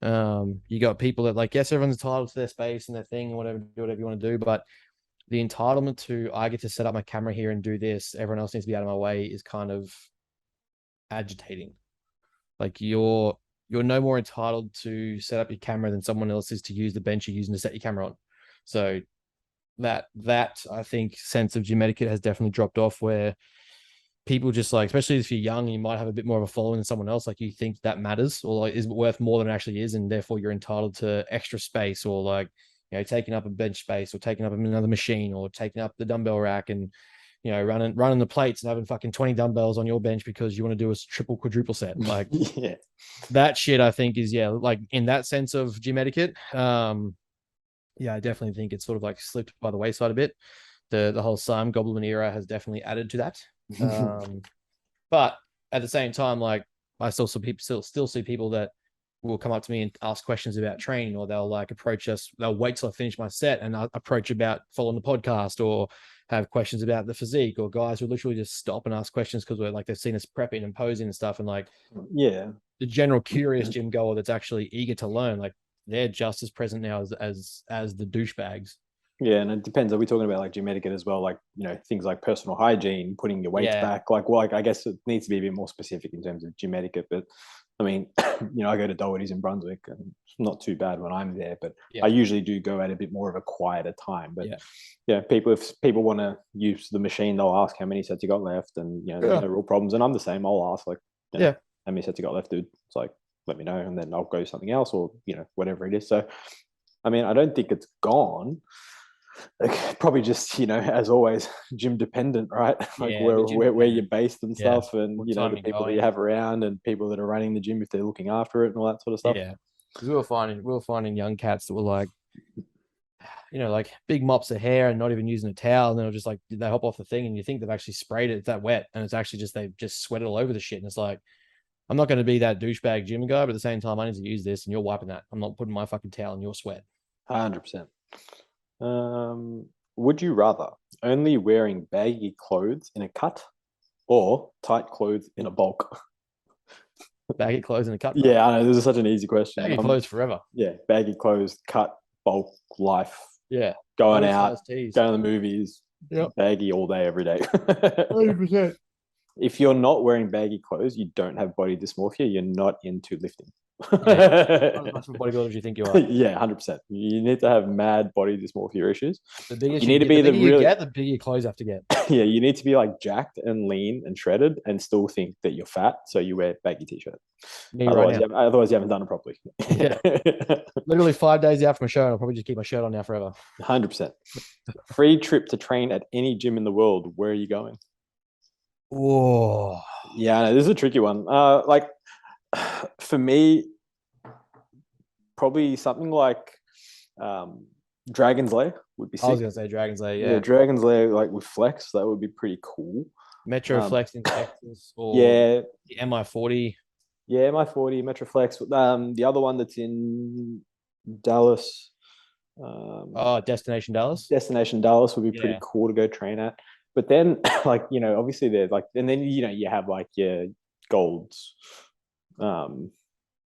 You got people that, like, yes, everyone's entitled to their space and their thing and whatever, do whatever you want to do, but the entitlement to, I get to set up my camera here and do this, everyone else needs to be out of my way, is kind of agitating. Like, you're no more entitled to set up your camera than someone else is to use the bench you're using to set your camera on. So that I think sense of gym etiquette has definitely dropped off, where people just, like, especially if you're young, you might have a bit more of a following than someone else, like you think that matters, or like is worth more than it actually is, and therefore you're entitled to extra space, or like, taking up a bench space, or taking up another machine, or taking up the dumbbell rack, and running the plates and having fucking 20 dumbbells on your bench because you want to do a triple quadruple set. Like, yeah, that shit, I think, is, like, in that sense of gym etiquette, I definitely think it's sort of like slipped by the wayside a bit. The whole Sam Goblin era has definitely added to that. But at the same time, like, I still see people that will come up to me and ask questions about training, or they'll like approach us. They'll wait till I finish my set and I'll approach about following the podcast, or have questions about the physique, or guys who literally just stop and ask questions because we're like, they've seen us prepping and posing and stuff. And like, yeah, the general curious gym goer that's actually eager to learn, like, they're just as present now as the douchebags. Yeah, and it depends. Are we talking about like gym etiquette as well? Like, things like personal hygiene, putting your weights back. Like, well, I guess it needs to be a bit more specific in terms of gym etiquette. But I mean, I go to Doherty's in Brunswick, and it's not too bad when I'm there. But I usually do go at a bit more of a quieter time. But if people want to use the machine, they'll ask how many sets you got left, and there's no real problems. And I'm the same. I'll ask like, how many sets you got left, dude? It's like, let me know, and then I'll go something else, or whatever it is. So, I mean, I don't think it's gone. Like, probably just as always, gym dependent, right? Like, where you're based and stuff, and the people that you have around, and people that are running the gym, if they're looking after it and all that sort of stuff. Yeah, because we were finding young cats that were like, like big mops of hair and not even using a towel, and they'll just like, they hop off the thing, and you think they've actually sprayed it, it's that wet, and it's actually just they've just sweated all over the shit, and it's like, I'm not going to be that douchebag gym guy, but at the same time, I need to use this, and you're wiping that. I'm not putting my fucking towel in your sweat. 100%. Would you rather only wearing baggy clothes in a cut, or tight clothes in a bulk? Baggy clothes in a cut, bro. Yeah, I know, this is such an easy question. Baggy clothes forever. Yeah, baggy clothes, cut, bulk, life. Yeah, going out, going to the movies. Yep. Baggy all day, every day. 100%. If you're not wearing baggy clothes, you don't have body dysmorphia. You're not into lifting. How much of a bodybuilder do you think you are? Yeah, 100%. You need to have mad body dysmorphia issues. The bigger you need to be the bigger clothes you have to get. Yeah, you need to be like jacked and lean and shredded, and still think that you're fat, so you wear baggy t-shirt. Otherwise, you haven't done it properly. Yeah, literally 5 days after my show, and I'll probably just keep my shirt on now forever. 100%. Free trip to train at any gym in the world. Where are you going? Oh, yeah, no, this is a tricky one. Like, for me, probably something like Dragon's Lair would be sick. I was gonna say Dragon's Lair, yeah. Dragon's Lair, like with Flex, that would be pretty cool. Metro Flex in Texas, or the MI40. Yeah, MI40, Metro Flex. The other one that's in Dallas. Destination Dallas. Destination Dallas would be pretty cool to go train at. But then, like, obviously there's like, and then you have like your Gold's,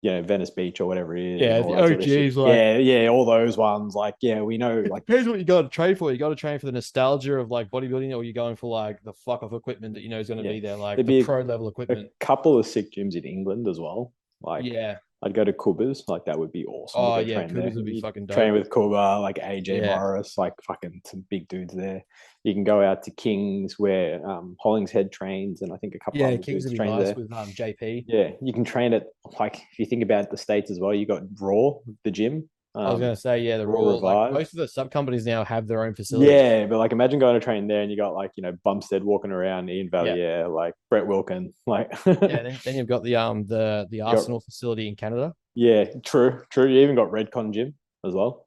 Venice Beach or whatever it is, Yeah, and all the that sort of shit. OGs, like Yeah, all those ones. Like, yeah, we know. it Like, depends what you got to train for. You got to train for the nostalgia of like bodybuilding, or you're going for like the fuck off equipment that you know is going to yeah, be there, like there'd the be pro level a equipment. couple of sick gyms in England as well. Like, Yeah. I'd go to Kuba's. Like, that would be awesome to Oh go yeah, train there. Cougars would be You fucking train dope. with Kuba, like AJ Yeah. Morris, like fucking some big dudes there. You can go out to King's where Hollingshead trains, and I think a couple Yeah, other Kings dudes would be train nice there. with JP. Yeah, you can train at, like, if you think about the States as well, you got Raw, the gym, I was gonna say, yeah, the Raw Raw, like Revive. most of the sub companies now have their own facilities. Yeah, but like imagine going to train there and you got, like, Bumstead walking around, Ian Yeah. Valier, like Brett Wilkin, like Yeah, then you've got the got, Arsenal facility in Canada. yeah, true. You even got Redcon Gym as well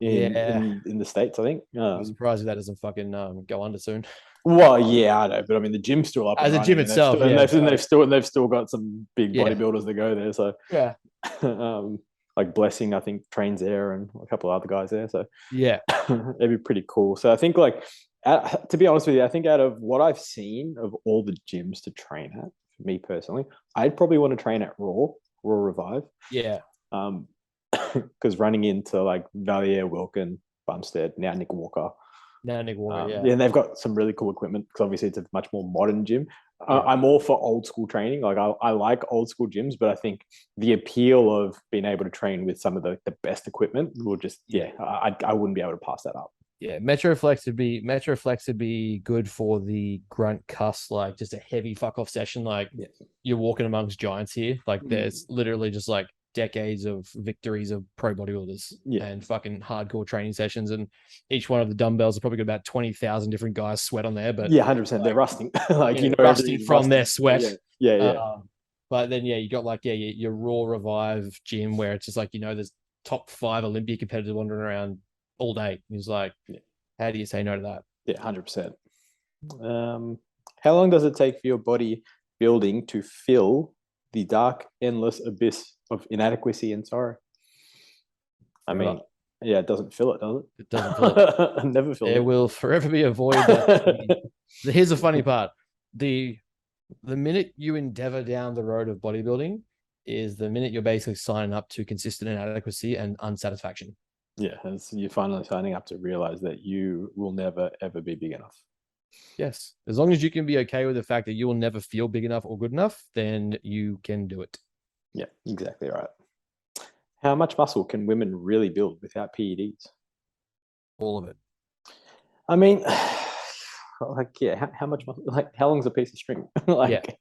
in Yeah. in the States, I think. I'm surprised if that doesn't fucking go under soon. Well, yeah, I know, but I mean the gym's still up and As a gym running, and itself, yeah. they've still got some big Yeah. bodybuilders that go there. So Yeah. like Blessing, I think trains there, and a couple of other guys there. So Yeah. it'd be pretty cool. So I think, like, to be honest with you, I think out of what I've seen of all the gyms to train at, for me personally, I'd probably want to train at Raw Revive. Yeah. Because running into like Valier, Wilkin, Bumstead, now Nick Walker. Now Nick Walker, Yeah, and they've got some really cool equipment because obviously it's a much more modern gym. Yeah. I'm all for old school training. Like, I like old school gyms, but I think the appeal of being able to train with some of the best equipment will just, I wouldn't be able to pass that up. Yeah, Metroflex would be good for the grunt cuss, like just a heavy fuck off session. Like you're walking amongst giants here. Like there's literally just like decades of victories of pro bodybuilders and fucking hardcore training sessions, and each one of the dumbbells are probably got about 20,000 different guys sweat on there. But 100%, like, they're rusting. Like, rusting from their sweat. Yeah. But then you got like your Raw Revive gym where it's just like there's top 5 Olympia competitors wandering around all day. He's like, how do you say no to that? Yeah, 100%. How long does it take for your body building to fill the dark, endless abyss of inadequacy and sorrow? I mean, yeah, it doesn't fill it, does it? It doesn't fill it. Never fill it. There will forever be a void. Here's the funny part. The minute you endeavor down the road of bodybuilding is the minute you're basically signing up to consistent inadequacy and unsatisfaction. Yeah, you're finally signing up to realize that you will never, ever be big enough. Yes. As long as you can be okay with the fact that you will never feel big enough or good enough, then you can do it. Yeah, exactly right. How much muscle can women really build without PEDs? All of it. I mean, like, yeah, how much muscle, like, how long's a piece of string? Like,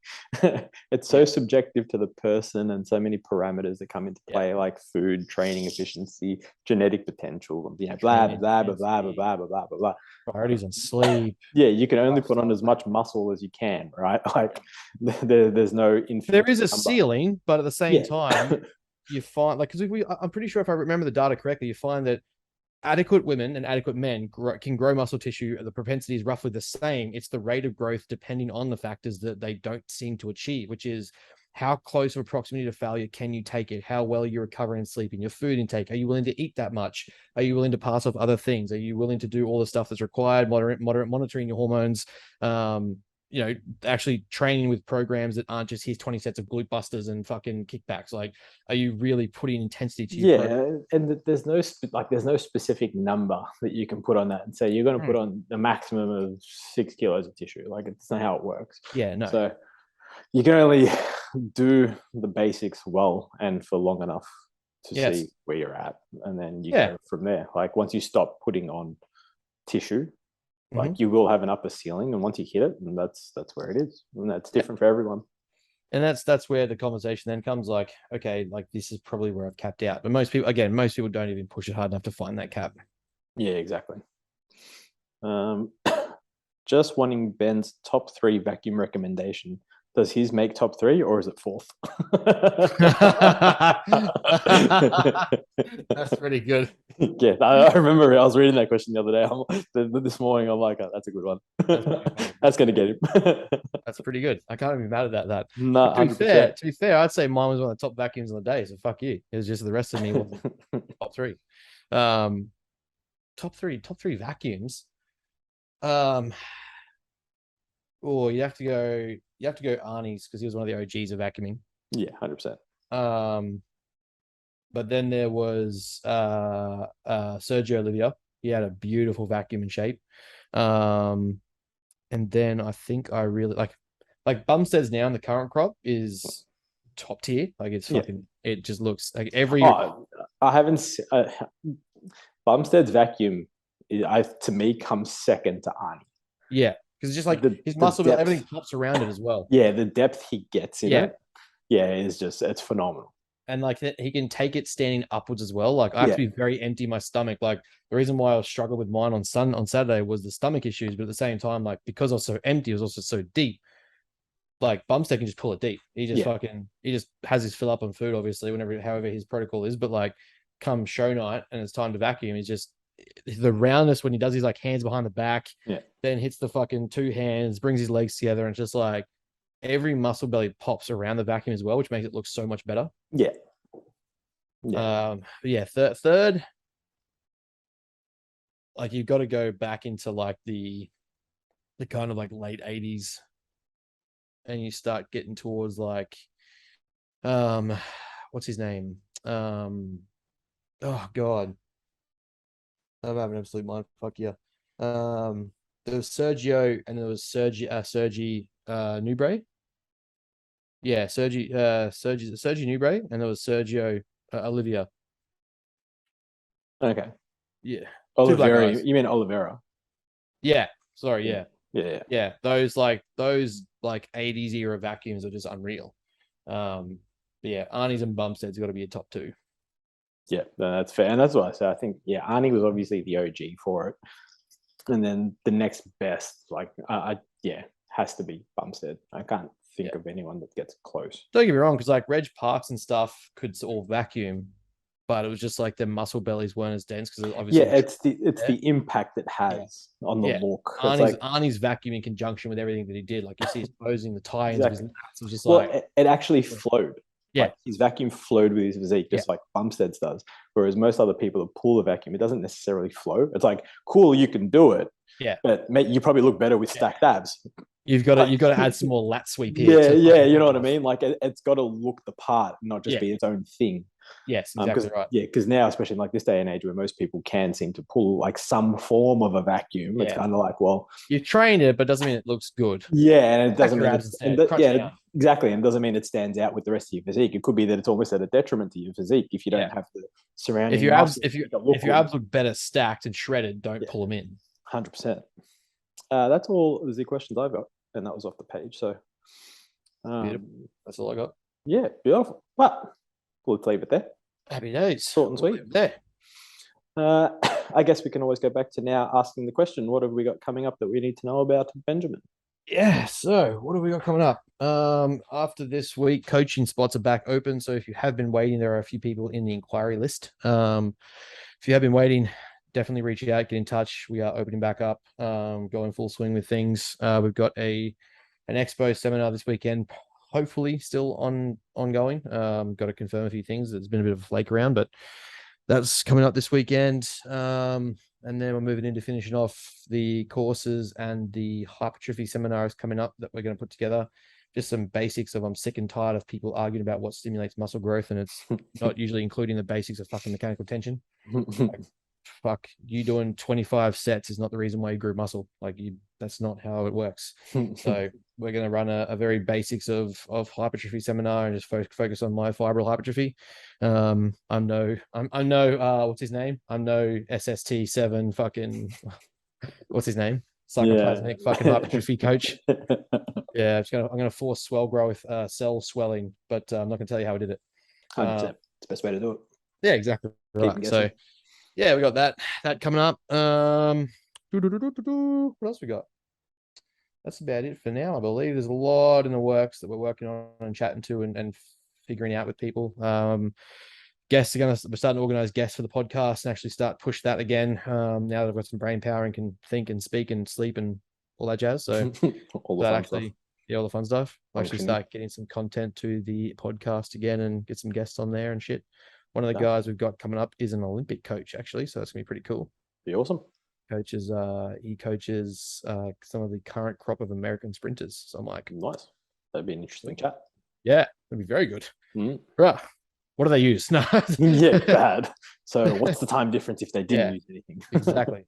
it's so subjective to the person, and so many parameters that come into play, like food, training efficiency, genetic potential, blah blah blah. Priorities on sleep. Yeah, you can only put on as much muscle as you can, right? Like, there's no infinite. There is a ceiling, but at the same time, you find, like, because I'm pretty sure if I remember the data correctly, you find that adequate women and adequate men can grow muscle tissue. The propensity is roughly the same. It's the rate of growth depending on the factors that they don't seem to achieve, which is how close of a proximity to failure can you take it? How well you're recovering and sleeping, your food intake. Are you willing to eat that much? Are you willing to pass off other things? Are you willing to do all the stuff that's required? Moderate monitoring your hormones. Actually training with programs that aren't just here's 20 sets of glute busters and fucking kickbacks. Like, are you really putting intensity to your program? And there's no specific number that you can put on that and say you're going to put on a maximum of 6 kilos of tissue. Like, it's not how it works. Yeah, no. So you can only do the basics well and for long enough to see where you're at, and then you go from there. Like, once you stop putting on tissue, like, you will have an upper ceiling, and once you hit it, and that's where it is, and that's different for everyone. And that's where the conversation then comes, like, okay, like, this is probably where I've capped out. But most people don't even push it hard enough to find that cap. Yeah, exactly. Just wanting Ben's top 3 vacuum recommendation. Does his make top 3, or is it 4th? That's pretty good. Yeah, I remember I was reading that question the other day. This morning, I'm like, oh, that's a good one. That's going to get him. That's pretty good. I can't even be mad at that. No, to be fair, I'd say mine was one of the top vacuums on the day. So fuck you. It was just the rest of me was top 3. Top three vacuums. Oh, you have to go you have to go Arnie's because he was one of the OGs of vacuuming. Yeah, 100%. But then there was Sergio Olivier. He had a beautiful vacuum and shape. And then I think I really like Bumstead's now in the current crop is top tier. Like it's fucking it just looks like every I haven't Bumstead's vacuum to me comes second to Arnie. Yeah, because it's just like his muscle, everything pops around it as well. Yeah, the depth he gets in it, it's phenomenal. And like he can take it standing upwards as well. Like I have to be very empty in my stomach. Like the reason why I struggled with mine on Saturday was the stomach issues, but at the same time, like because I was so empty, it was also so deep. Like Bumstead can just pull it deep. He just he just has his fill up on food, obviously, however his protocol is. But like come show night and it's time to vacuum, he's just the roundness when he does his like hands behind the back, then hits the fucking two hands, brings his legs together, and it's just like every muscle belly pops around the vacuum as well, which makes it look so much better. Third, like you've got to go back into like the kind of like late 80s, and you start getting towards like what's his name? Oh god, I'm having an absolute mind fuck. Yeah. There was Sergio and there was Sergi Newbray. Yeah, Sergi Newbray, and there was Sergio Olivier. Okay. Yeah. Oliveira. You mean Oliveira? Yeah. Sorry. Yeah. Those 80s era vacuums are just unreal. Arnie's and Bumstead's got to be a top two. Yeah, that's fair, and that's what I say. I think Arnie was obviously the OG for it, and then the next best, has to be Bumstead. I can't think of anyone that gets close. Don't get me wrong, because like Reg Parks and stuff could all vacuum, but it was just like their muscle bellies weren't as dense because obviously it's the impact it has on the look. Arnie's vacuum in conjunction with everything that he did, like you see his posing, the tie-ins of his lats, it was just it actually flowed. Yeah, like his vacuum flowed with his physique, just like Bumstead's does. Whereas most other people that pull the vacuum, it doesn't necessarily flow. It's like, cool, you can do it. Yeah, but you probably look better with stacked abs. You've got to add some more lat sweep here. You know what I mean. Like it's got to look the part, not just be its own thing. Yes, exactly right. Yeah, because now, especially in like this day and age, where most people can seem to pull like some form of a vacuum, it's kind of like, well, you train it, but doesn't mean it looks good. Yeah, and it doesn't mean exactly, and doesn't mean it stands out with the rest of your physique. It could be that it's almost at a detriment to your physique if you don't have the surrounding. If your abs look better stacked and shredded, don't pull them in. 100%. That's all the questions I've got, and that was off the page. So, that's all I got. Yeah, beautiful. But we'll leave it there. Happy days. Short and sweet. There. I guess we can always go back to now asking the question: what have we got coming up that we need to know about, Benjamin? Yeah. So, what have we got coming up? After this week, coaching spots are back open. So, if you have been waiting, there are a few people in the inquiry list. If you have been waiting, definitely reach out, get in touch. We are opening back up, going full swing with things. We've got an expo seminar this weekend, hopefully still ongoing. Got to confirm a few things. There's been a bit of a flake around, but that's coming up this weekend. And then we're moving into finishing off the courses, and the hypertrophy seminar is coming up that we're going to put together. Just some basics of, I'm sick and tired of people arguing about what stimulates muscle growth, and it's not usually including the basics of fucking mechanical tension. Fuck, you doing 25 sets is not the reason why you grew muscle. That's not how it works. So we're going to run a very basics of hypertrophy seminar and just focus on myofibril hypertrophy. I'm no what's his name? I'm no SST7 fucking what's his name? Sarcoplasmic fucking hypertrophy coach. Yeah, I'm gonna force swell growth, cell swelling, but I'm not gonna tell you how I did it. 100%. It's the best way to do it. Yeah, exactly. Right. So yeah, we got that coming up. What else we got? That's about it for now, I believe. There's a lot in the works that we're working on and chatting to and figuring out with people. We're starting to organize guests for the podcast and actually start push that again. Now that I've got some brain power and can think and speak and sleep and all that jazz. So all the fun stuff. I'll actually start getting some content to the podcast again and get some guests on there and shit. One of the guys we've got coming up is an Olympic coach, actually, so that's gonna be pretty cool. Be awesome. He coaches some of the current crop of American sprinters. So I'm like, nice. That'd be an interesting chat. Yeah, that'd be very good. Mm. Right. What do they use? No. Yeah, bad. So what's the time difference if they didn't Yeah, use anything? exactly.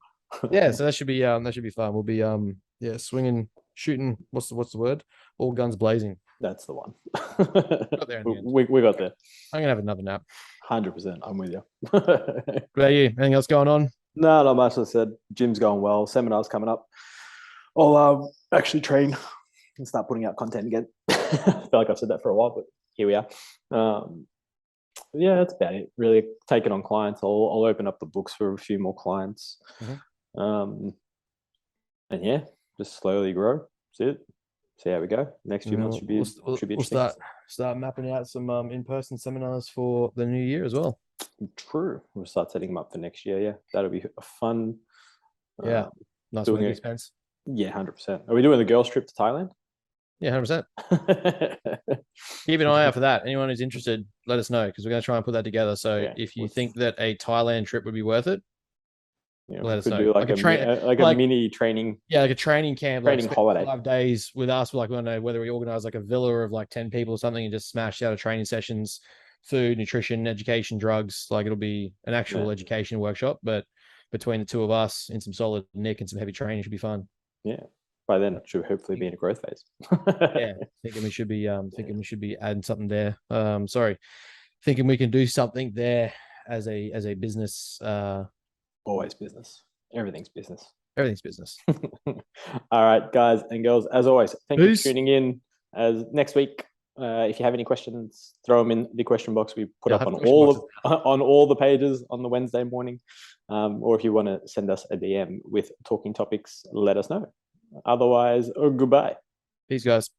Yeah, so that should be fun. We'll be yeah, swinging, shooting. What's the word? All guns blazing. That's the one. Got there in the end. We got there. I'm gonna have another nap. 100%. I'm with you. What about you? Anything else going on? No, not much. As I said, gym's going well. Seminars coming up. I'll actually train and start putting out content again. I feel like I've said that for a while, but here we are. Yeah, that's about it. Really taking on clients. I'll open up the books for a few more clients. And yeah, just slowly grow. That's it. See how we go. Next few months should be interesting. We'll start mapping out some in-person seminars for the new year as well. True. We'll start setting them up for next year. Yeah, that'll be a fun. Yeah, nice work expense. Yeah, 100%. Are we doing the girls' trip to Thailand? Yeah, 100%. Keep an eye out for that. Anyone who's interested, let us know because we're going to try and put that together. So yeah, if you think that a Thailand trip would be worth it, let us know. Do like a mini training. Yeah, like a training camp, training holiday. 5 days with us. Like we want to know whether we organize like a villa of like 10 people or something and just smash out of training sessions, food, nutrition, education, drugs. Like it'll be an actual education workshop, but between the two of us in some solid Nick and some heavy training should be fun. Yeah. By then it should hopefully be in a growth phase. Yeah. Thinking we should be adding something there. Thinking we can do something there as a business. Always business. Everything's business. Everything's business. All right, guys and girls, as always, thank you for tuning in. As next week, if you have any questions, throw them in the question box. We put up on all the pages on the Wednesday morning. Or if you want to send us a DM with talking topics, let us know. Otherwise, goodbye. Peace, guys.